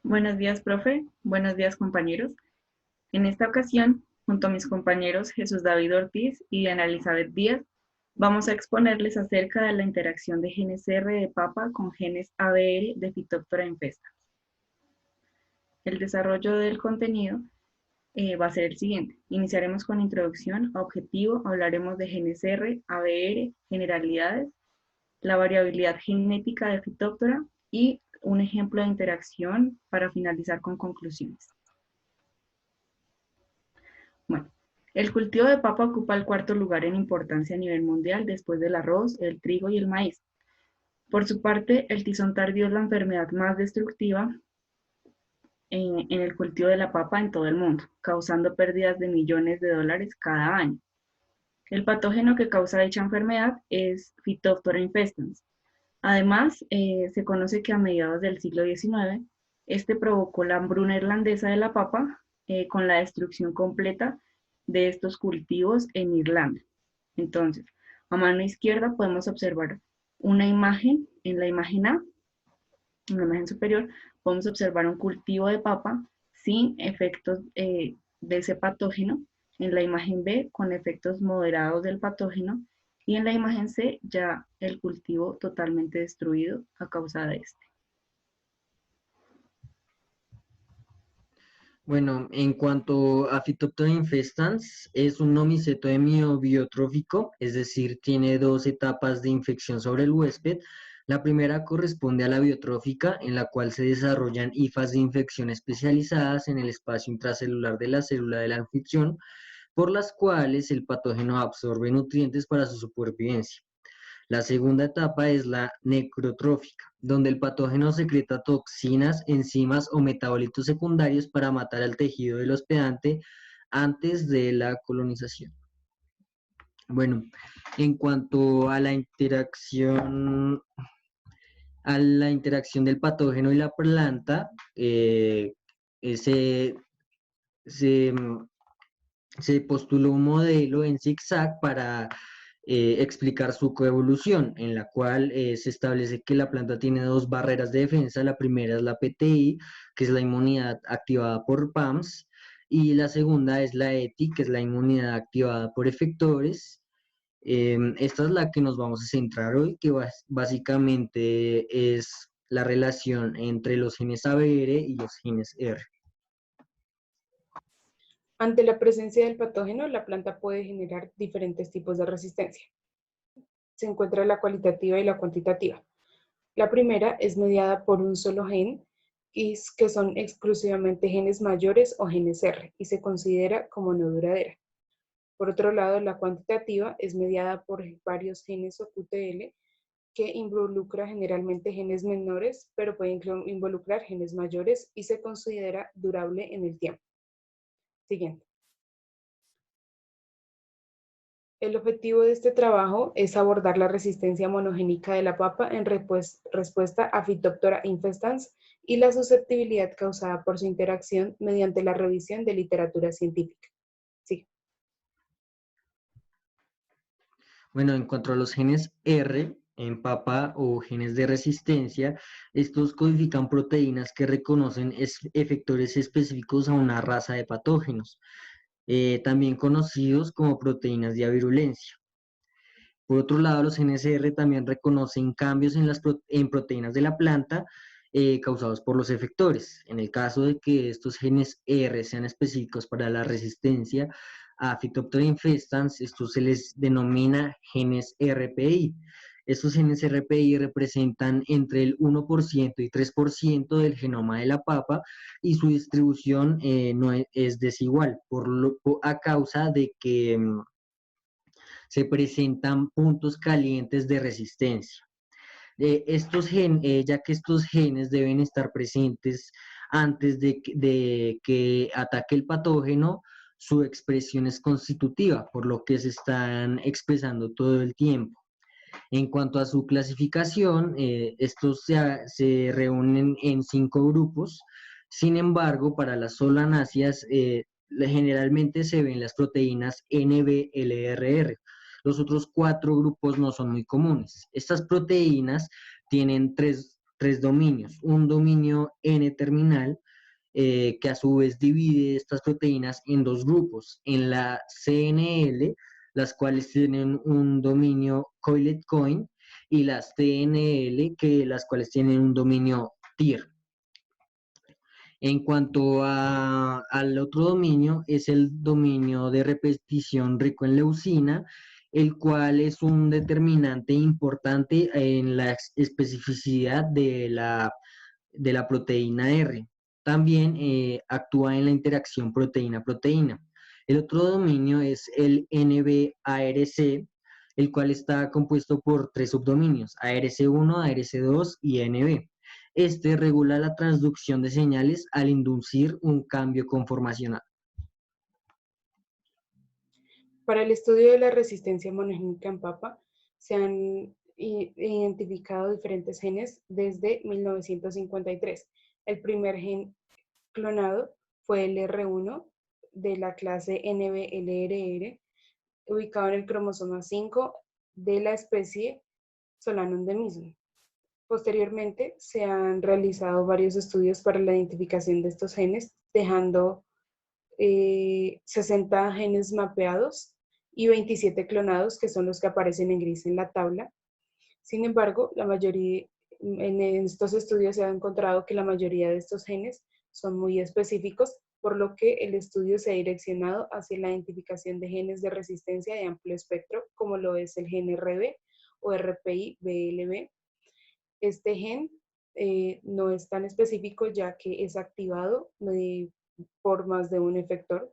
Buenos días, profe. Buenos días, compañeros. En esta ocasión, junto a mis compañeros Jesús David Ortiz y Ana Elizabeth Díaz, vamos a exponerles acerca de la interacción de genes R de papa con genes ABR de Phytophthora infestans. El desarrollo del contenido va a ser el siguiente. Iniciaremos con introducción a objetivo, hablaremos de genes R, ABR, generalidades, la variabilidad genética de Phytophthora y un ejemplo de interacción para finalizar con conclusiones. Bueno, el cultivo de papa ocupa el cuarto lugar en importancia a nivel mundial después del arroz, el trigo y el maíz. Por su parte, el tizón tardío es la enfermedad más destructiva en el cultivo de la papa en todo el mundo, causando pérdidas de millones de dólares cada año. El patógeno que causa dicha enfermedad es Phytophthora infestans. Además, se conoce que a mediados del siglo XIX, este provocó la hambruna irlandesa de la papa con la destrucción completa de estos cultivos en Irlanda. Entonces, a mano izquierda podemos observar una imagen, en la imagen A, en la imagen superior, podemos observar un cultivo de papa sin efectos de ese patógeno, en la imagen B con efectos moderados del patógeno y en la imagen C ya el cultivo totalmente destruido a causa de este. Bueno, en cuanto a Phytophthora infestans, es un nomiceto hemiobiotrófico, es decir, tiene dos etapas de infección sobre el huésped. La primera corresponde a la biotrófica, en la cual se desarrollan hifas de infección especializadas en el espacio intracelular de la célula del anfitrión, por las cuales el patógeno absorbe nutrientes para su supervivencia. La segunda etapa es la necrotrófica, donde el patógeno secreta toxinas, enzimas o metabolitos secundarios para matar al tejido del hospedante antes de la colonización. Bueno, en cuanto a la interacción del patógeno y la planta, se, se, se postuló un modelo en zigzag para explicar su coevolución, en la cual se establece que la planta tiene dos barreras de defensa. La primera es la PTI, que es la inmunidad activada por PAMS, y la segunda es la ETI, que es la inmunidad activada por efectores. Esta es la que nos vamos a centrar hoy, que básicamente es la relación entre los genes ABR y los genes R. Ante la presencia del patógeno, la planta puede generar diferentes tipos de resistencia. Se encuentra la cualitativa y la cuantitativa. La primera es mediada por un solo gen, que son exclusivamente genes mayores o genes R, y se considera como no duradera. Por otro lado, la cuantitativa es mediada por varios genes o QTL, que involucra generalmente genes menores, pero puede involucrar genes mayores y se considera durable en el tiempo. Siguiente. El objetivo de este trabajo es abordar la resistencia monogénica de la papa en respuesta a Phytophthora infestans y la susceptibilidad causada por su interacción mediante la revisión de literatura científica. Sí. Bueno, en cuanto a los genes R en papa o genes de resistencia, estos codifican proteínas que reconocen efectores específicos a una raza de patógenos, también conocidos como proteínas de avirulencia. Por otro lado, los genes R también reconocen cambios en proteínas de la planta causados por los efectores. En el caso de que estos genes R sean específicos para la resistencia a Phytophthora infestans, estos se les denomina genes RPI. Estos genes RPI representan entre el 1% y 3% del genoma de la papa y su distribución no es desigual a causa de que se presentan puntos calientes de resistencia. Ya que estos genes deben estar presentes antes de que ataque el patógeno, su expresión es constitutiva, por lo que se están expresando todo el tiempo. En cuanto a su clasificación, estos se reúnen en 5 grupos. Sin embargo, para las solanáceas, generalmente se ven las proteínas NBLRR. Los otros 4 grupos no son muy comunes. Estas proteínas tienen 3 tres dominios. Un dominio N-terminal, que a su vez divide estas proteínas en dos grupos, en la CNL, las cuales tienen un dominio coiled-coin, y las TNL, las cuales tienen un dominio TIR. En cuanto al otro dominio, es el dominio de repetición rico en leucina, el cual es un determinante importante en la especificidad de la proteína R. También actúa en la interacción proteína-proteína. El otro dominio es el NB-ARC, el cual está compuesto por tres subdominios, ARC1, ARC2 y NB. Este regula la transducción de señales al inducir un cambio conformacional. Para el estudio de la resistencia monogénica en papa, se han identificado diferentes genes desde 1953. El primer gen clonado fue el R1 de la clase NBLRR, ubicado en el cromosoma 5 de la especie Solanum mismo. Posteriormente, se han realizado varios estudios para la identificación de estos genes, dejando 60 genes mapeados y 27 clonados, que son los que aparecen en gris en la tabla. Sin embargo, en estos estudios se ha encontrado que la mayoría de estos genes son muy específicos, por lo que el estudio se ha direccionado hacia la identificación de genes de resistencia de amplio espectro, como lo es el gen RB o RPI-BLB. Este gen no es tan específico, ya que es activado por más de un efector,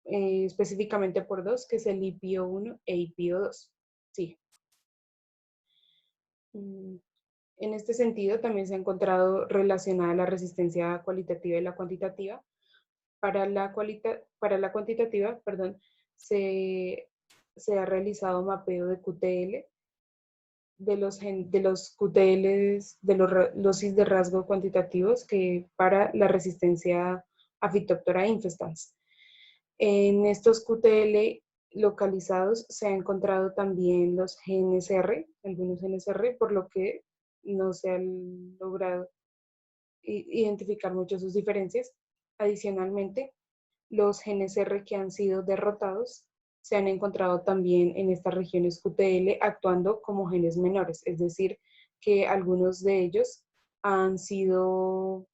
específicamente por dos, que es el IPO1 e IPO2. Sí. En este sentido, también se ha encontrado relacionada la resistencia cualitativa y la cuantitativa. Para la cuantitativa, perdón, se ha realizado mapeo de QTL, de los QTLs, de los locis de rasgo cuantitativos, que para la resistencia a Phytophthora infestans. En estos QTL localizados se han encontrado también los genes R, algunos genes R, por lo que no se han logrado identificar mucho sus diferencias. Adicionalmente, los genes R que han sido derrotados se han encontrado también en estas regiones QTL actuando como genes menores, es decir, que algunos de ellos no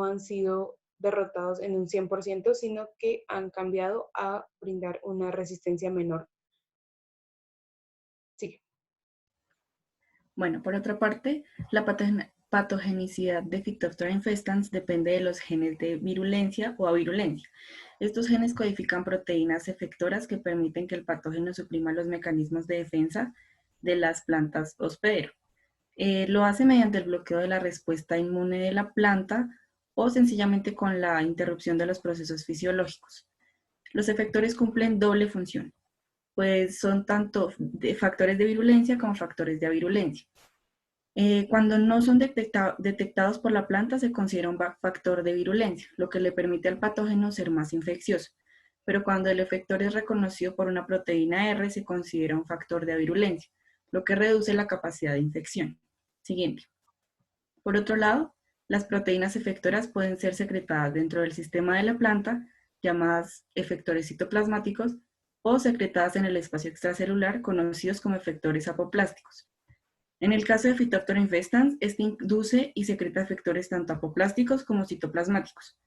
han sido derrotados en un 100%, sino que han cambiado a brindar una resistencia menor. Sí. Bueno, por otra parte, la patogenicidad de Phytophthora infestans depende de los genes de virulencia o avirulencia. Estos genes codifican proteínas efectoras que permiten que el patógeno suprima los mecanismos de defensa de las plantas hospedero. Lo hace mediante el bloqueo de la respuesta inmune de la planta o sencillamente con la interrupción de los procesos fisiológicos. Los efectores cumplen doble función, pues son tanto factores de virulencia como factores de avirulencia. Cuando no son detectados por la planta, se considera un factor de virulencia, lo que le permite al patógeno ser más infeccioso. Pero cuando el efector es reconocido por una proteína R, se considera un factor de avirulencia, lo que reduce la capacidad de infección. Siguiente. Por otro lado, las proteínas efectoras pueden ser secretadas dentro del sistema de la planta, llamadas efectores citoplasmáticos, o secretadas en el espacio extracelular, conocidos como efectores apoplásticos. En el caso de Phytophthora infestans, este induce y secreta efectores tanto apoplásticos como citoplasmáticos.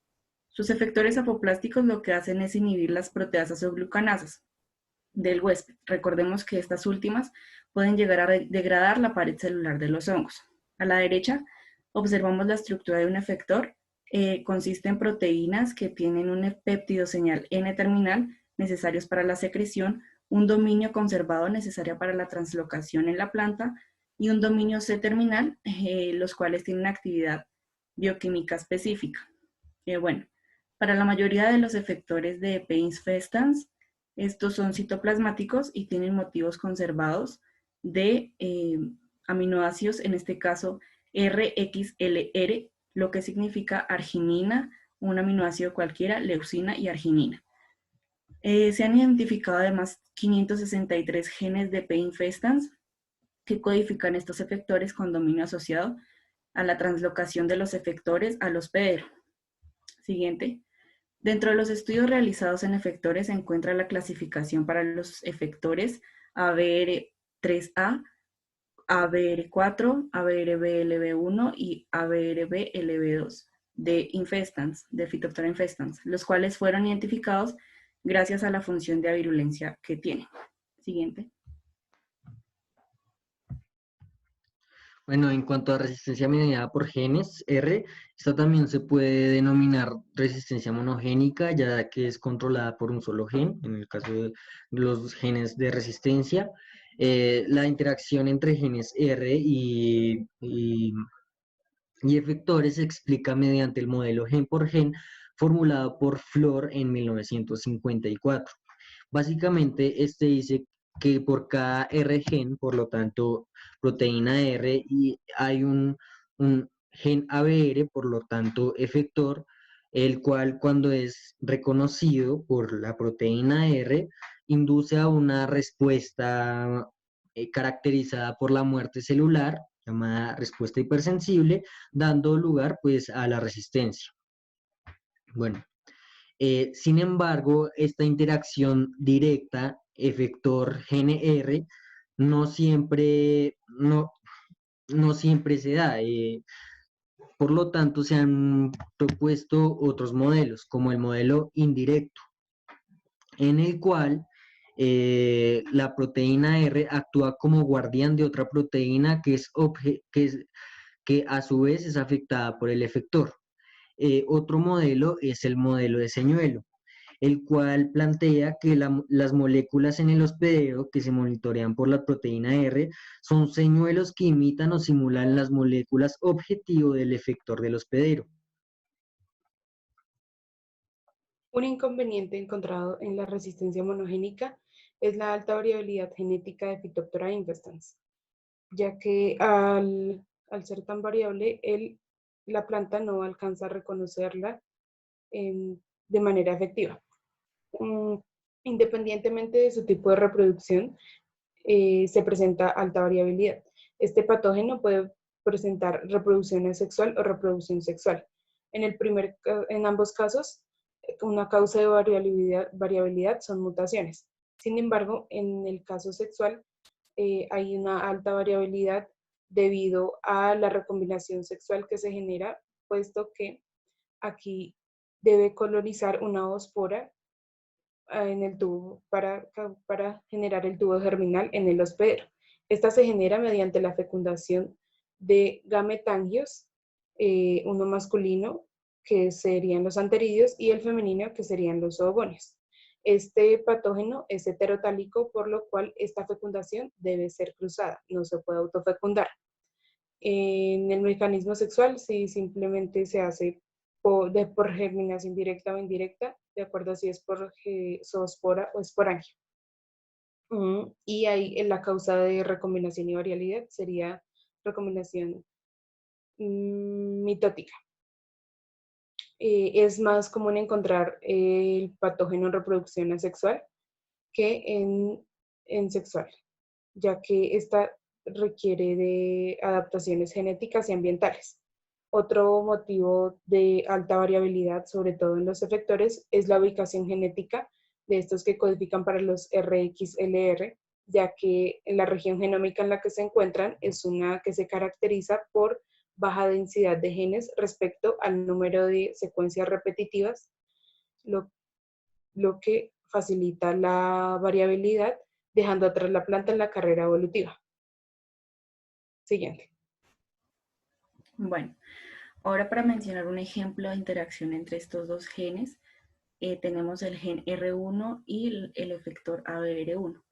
Sus efectores apoplásticos lo que hacen es inhibir las proteasas o glucanasas del huésped. Recordemos que estas últimas pueden llegar a degradar la pared celular de los hongos. A la derecha observamos la estructura de un efector. Consiste en proteínas que tienen un péptido señal N-terminal necesarios para la secreción, un dominio conservado necesario para la translocación en la planta y un dominio C-terminal, los cuales tienen actividad bioquímica específica. Bueno, para la mayoría de los efectores de P. infestans, estos son citoplasmáticos y tienen motivos conservados de aminoácidos, en este caso RXLR, lo que significa arginina, un aminoácido cualquiera, leucina y arginina. Se han identificado además 563 genes de P. infestans que codifican estos efectores con dominio asociado a la translocación de los efectores al hospedero. Siguiente. Dentro de los estudios realizados en efectores se encuentra la clasificación para los efectores ABR3A, ABR4, ABRB-LB1 y ABRB-LB2 de infestans, de Phytophthora infestans, los cuales fueron identificados gracias a la función de avirulencia que tienen. Siguiente. Bueno, en cuanto a resistencia mediada por genes, R, esta también se puede denominar resistencia monogénica, ya que es controlada por un solo gen, en el caso de los genes de resistencia. La interacción entre genes R y efectores se explica mediante el modelo gen por gen formulado por Flor en 1954. Básicamente, este dice que por cada R gen, por lo tanto, proteína R, y hay un gen ABR, por lo tanto, efector, el cual cuando es reconocido por la proteína R, induce a una respuesta caracterizada por la muerte celular, llamada respuesta hipersensible, dando lugar pues a la resistencia. Bueno, sin embargo, esta interacción directa, efector-GNR, no siempre, no siempre se da. Por lo tanto, se han propuesto otros modelos, como el modelo indirecto, en el cual la proteína R actúa como guardián de otra proteína que a su vez es afectada por el efector. Otro modelo es el modelo de señuelo, el cual plantea que las moléculas en el hospedero que se monitorean por la proteína R son señuelos que imitan o simulan las moléculas objetivo del efector del hospedero. Un inconveniente encontrado en la resistencia monogénica es la alta variabilidad genética de Phytophthora infestans, ya que al ser tan variable, la planta no alcanza a reconocerla de manera efectiva. Independientemente de su tipo de reproducción, se presenta alta variabilidad. Este patógeno puede presentar reproducción asexual o reproducción sexual. En ambos casos, una causa de variabilidad son mutaciones. Sin embargo, en el caso sexual, hay una alta variabilidad debido a la recombinación sexual que se genera, puesto que aquí debe colonizar una oospora en el tubo para generar el tubo germinal en el hospedero. Esta se genera mediante la fecundación de gametangios, uno masculino, que serían los anteridios, y el femenino, que serían los oogonios. Este patógeno es heterotálico, por lo cual esta fecundación debe ser cruzada, no se puede autofecundar. En el mecanismo sexual, sí, simplemente se hace por germinación directa o indirecta, de acuerdo a si es por zoospora o esporangio. Y ahí la causa de recombinación y variabilidad sería recombinación mitótica. Es más común encontrar el patógeno en reproducción asexual que en sexual, ya que esta requiere de adaptaciones genéticas y ambientales. Otro motivo de alta variabilidad, sobre todo en los efectores, es la ubicación genética de estos que codifican para los RXLR, ya que en la región genómica en la que se encuentran es una que se caracteriza por baja densidad de genes respecto al número de secuencias repetitivas, lo que facilita la variabilidad, dejando atrás la planta en la carrera evolutiva. Siguiente. Bueno, ahora para mencionar un ejemplo de interacción entre estos dos genes, tenemos el gen R1 y el efector ABR1.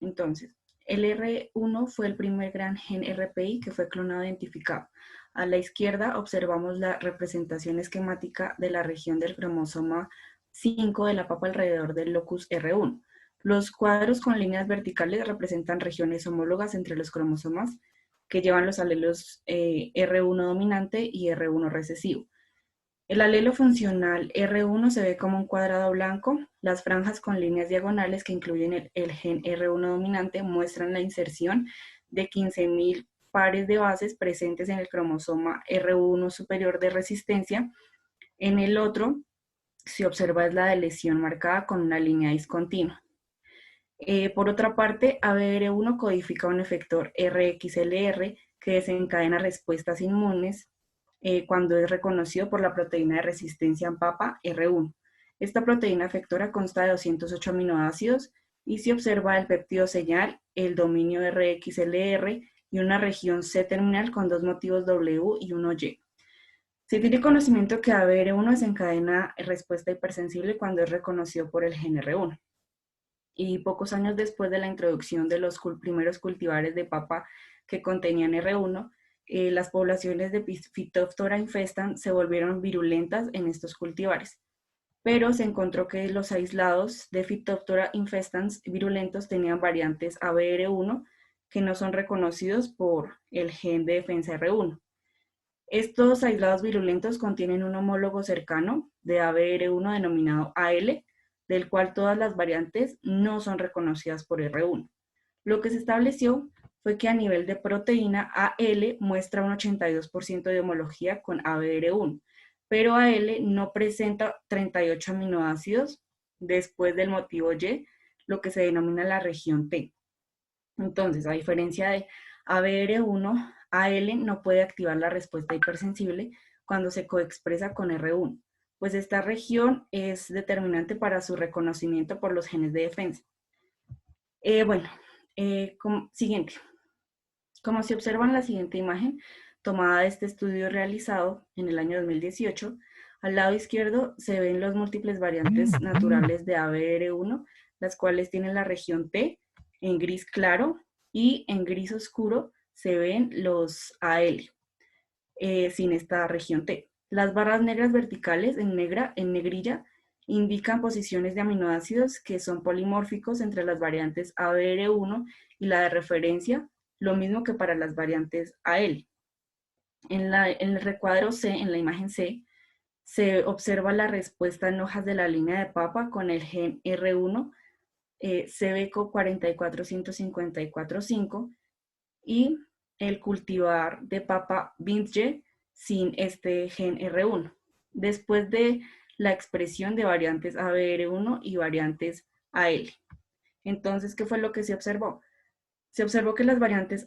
Entonces, el R1 fue el primer gran gen RPI que fue clonado e identificado. A la izquierda observamos la representación esquemática de la región del cromosoma 5 de la papa alrededor del locus R1. Los cuadros con líneas verticales representan regiones homólogas entre los cromosomas que llevan los alelos R1 dominante y R1 recesivo. El alelo funcional R1 se ve como un cuadrado blanco. Las franjas con líneas diagonales que incluyen el gen R1 dominante muestran la inserción de 15.000 pares de bases presentes en el cromosoma R1 superior de resistencia. En el otro se observa es la de lesión marcada con una línea discontinua. Por otra parte, ABR1 codifica un efector RXLR que desencadena respuestas inmunes cuando es reconocido por la proteína de resistencia en papa R1. Esta proteína efectora consta de 208 aminoácidos y se observa el péptido señal, el dominio RXLR y una región C-terminal con dos motivos W y uno Y. Se tiene conocimiento que ABR1 desencadena respuesta hipersensible cuando es reconocido por el gen R1. Y pocos años después de la introducción de los primeros cultivares de papa que contenían R1, las poblaciones de Phytophthora infestans se volvieron virulentas en estos cultivares, pero se encontró que los aislados de Phytophthora infestans virulentos tenían variantes ABR1 que no son reconocidos por el gen de defensa R1. Estos aislados virulentos contienen un homólogo cercano de ABR1 denominado AL, del cual todas las variantes no son reconocidas por R1. Lo que se estableció fue que a nivel de proteína AL muestra un 82% de homología con ABR1, pero AL no presenta 38 aminoácidos después del motivo Y, lo que se denomina la región T. Entonces, a diferencia de ABR1, AL no puede activar la respuesta hipersensible cuando se coexpresa con R1, pues esta región es determinante para su reconocimiento por los genes de defensa. Siguiente. Como se observa en la siguiente imagen, tomada de este estudio realizado en el año 2018, al lado izquierdo se ven las múltiples variantes naturales de ABR1, las cuales tienen la región T en gris claro y en gris oscuro se ven los AL sin esta región T. Las barras negras verticales en negrilla indican posiciones de aminoácidos que son polimórficos entre las variantes ABR1 y la de referencia, lo mismo que para las variantes AL. En el recuadro C, en la imagen C, se observa la respuesta en hojas de la línea de papa con el gen R1, CBECO 44154.5 y el cultivar de papa Bintje sin este gen R1, después de la expresión de variantes ABR1 y variantes AL. Entonces, ¿qué fue lo que se observó? Se observó que las variantes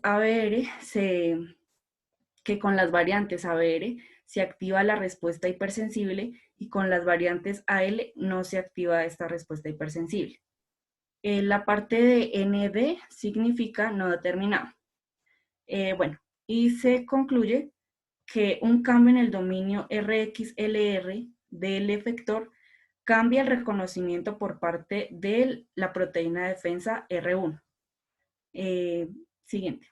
con las variantes ABR se activa la respuesta hipersensible y con las variantes AL no se activa esta respuesta hipersensible. La parte de ND significa no determinado. Y se concluye que un cambio en el dominio RXLR del efector cambia el reconocimiento por parte de la proteína de defensa R1. Siguiente.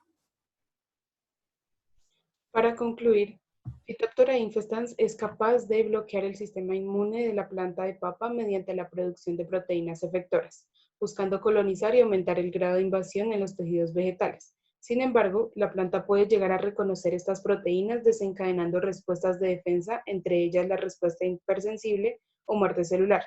Para concluir, Phytophthora infestans es capaz de bloquear el sistema inmune de la planta de papa mediante la producción de proteínas efectoras, buscando colonizar y aumentar el grado de invasión en los tejidos vegetales. Sin embargo, la planta puede llegar a reconocer estas proteínas desencadenando respuestas de defensa, entre ellas la respuesta hipersensible o muerte celular.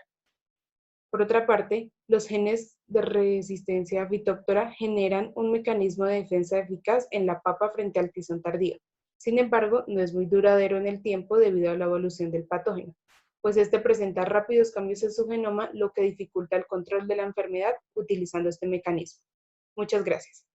Por otra parte, los genes de resistencia a Phytophthora generan un mecanismo de defensa eficaz en la papa frente al tizón tardío. Sin embargo, no es muy duradero en el tiempo debido a la evolución del patógeno, pues este presenta rápidos cambios en su genoma, lo que dificulta el control de la enfermedad utilizando este mecanismo. Muchas gracias.